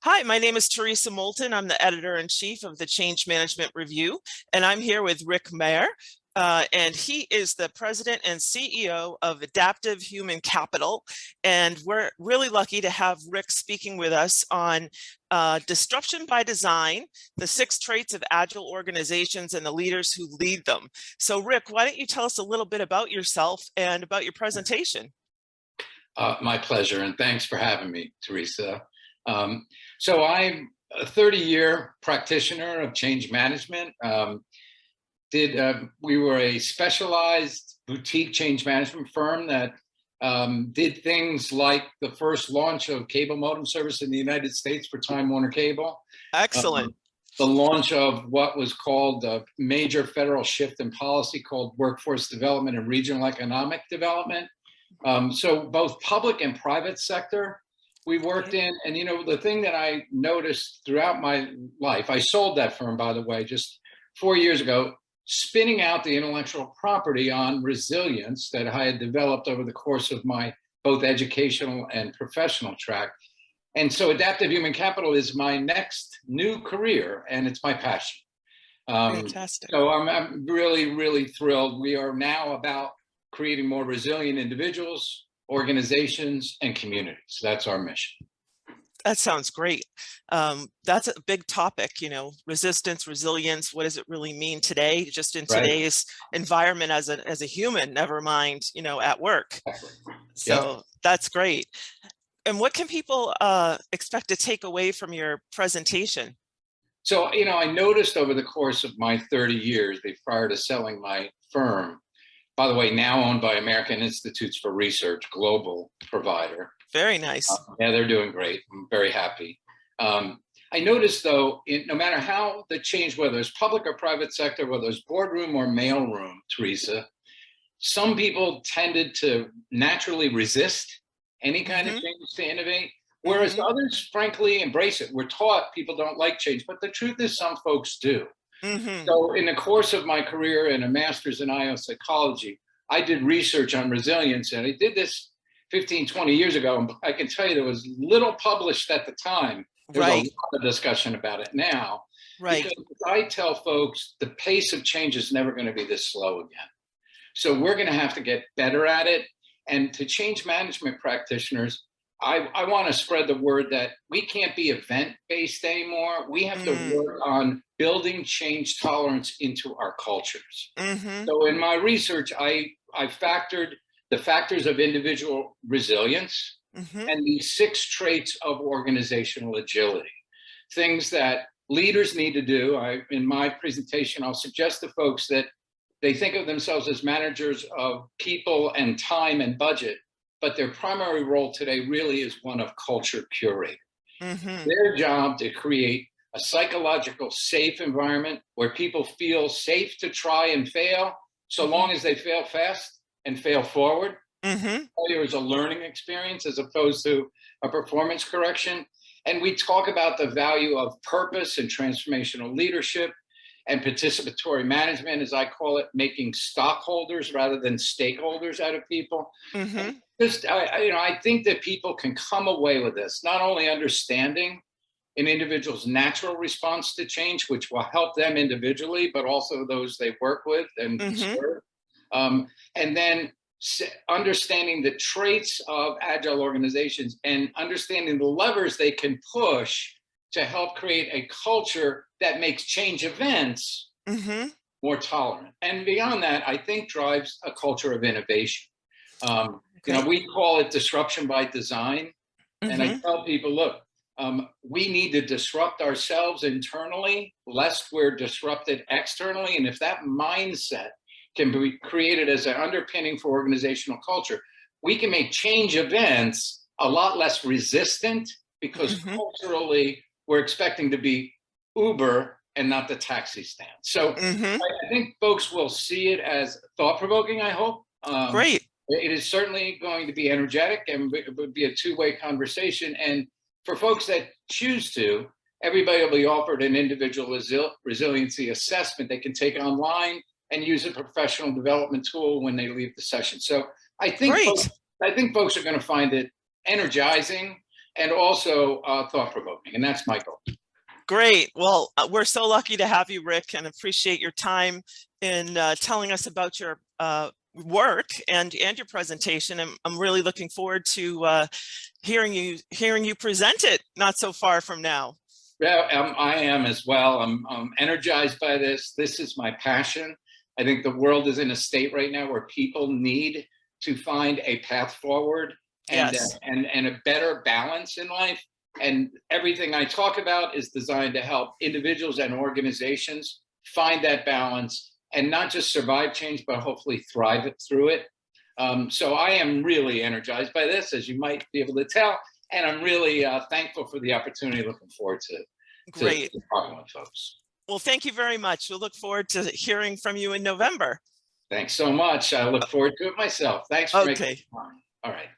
Hi, my name is Teresa Moulton. I'm the editor-in-chief of the Change Management Review, and I'm here with Rick Maher, and he is the president and CEO of Adaptive Human Capital. And we're really lucky to have Rick speaking with us on disruption by design, the 6 traits of agile organizations and the leaders who lead them. So Rick, why don't you tell us a little bit about yourself and about your presentation? My pleasure, and thanks for having me, Teresa. So I'm a 30-year practitioner of change management. We were a specialized boutique change management firm that did things like the first launch of cable modem service in the United States for Time Warner Cable. Excellent. The launch of what was called a major federal shift in policy called workforce development and regional economic development. So both public and private sector we worked in. And, you know, the thing that I noticed throughout my life, I sold that firm, by the way, just 4 years ago, spinning out the intellectual property on resilience that I had developed over the course of my both educational and professional track. And so adaptive human capital is my next new career, and it's my passion. Fantastic. So I'm really, really thrilled. We are now about creating more resilient individuals, organizations, and communities. That's our mission. That sounds great. That's a big topic, you know, resistance, resilience. What does it really mean today, just in today's environment as a human, never mind, you know, at work. So that's great. And what can people expect to take away from your presentation? So, you know, I noticed over the course of my 30 years, prior to selling my firm, by the way, now owned by American Institutes for Research, global provider. Very nice. Yeah, they're doing great. I'm very happy. I noticed, though, no matter how the change, whether it's public or private sector, whether it's boardroom or mailroom, Teresa, some people tended to naturally resist any kind of change to innovate, whereas others, frankly, embrace it. We're taught people don't like change, but the truth is some folks do. So in the course of my career and a master's in IO psychology, I did research on resilience, and I did this 15, 20 years ago. And I can tell you there was little published at the time. There's a lot of discussion about it now. Because I tell folks the pace of change is never going to be this slow again. So we're going to have to get better at it. And to change management practitioners, I want to spread the word that we can't be event-based anymore. We have to work on building change tolerance into our cultures. So in my research, I factored the factors of individual resilience and these 6 traits of organizational agility, things that leaders need to do. In my presentation, I'll suggest to folks that they think of themselves as managers of people and time and budget, but their primary role today really is one of culture curator. Their job to create a psychological safe environment where people feel safe to try and fail, so long as they fail fast and fail forward. Failure is a learning experience as opposed to a performance correction. And we talk about the value of purpose and transformational leadership and participatory management, as I call it, making stockholders rather than stakeholders out of people. I think that people can come away with this, not only understanding an individual's natural response to change, which will help them individually, but also those they work with and serve. And then understanding the traits of agile organizations and understanding the levers they can push to help create a culture that makes change events more tolerant. And beyond that, I think drives a culture of innovation. You know, we call it disruption by design. And I tell people, look, we need to disrupt ourselves internally, lest we're disrupted externally. And if that mindset can be created as an underpinning for organizational culture, we can make change events a lot less resistant, because culturally we're expecting to be Uber and not the taxi stand. So I think folks will see it as thought-provoking, I hope. Great. It is certainly going to be energetic, and it would be a two-way conversation. And for folks that choose to, everybody will be offered an individual resiliency assessment they can take online and use a professional development tool when they leave the session. So I think folks are going to find it energizing and also thought-provoking. And that's my goal. Great. Well, we're so lucky to have you, Rick, and appreciate your time in telling us about your work and your presentation. I'm really looking forward to hearing you present it not so far from now. Yeah, I am as well. I'm energized by this. This is my passion. I think the world is in a state right now where people need to find a path forward and Yes. and a better balance in life. And everything I talk about is designed to help individuals and organizations find that balance and not just survive change, but hopefully thrive through it. So I am really energized by this, as you might be able to tell. And I'm really thankful for the opportunity, looking forward to Great. talking with folks. Well, thank you very much. We'll look forward to hearing from you in November. Thanks so much. I look forward to it myself. Thanks for making Okay. time. All right.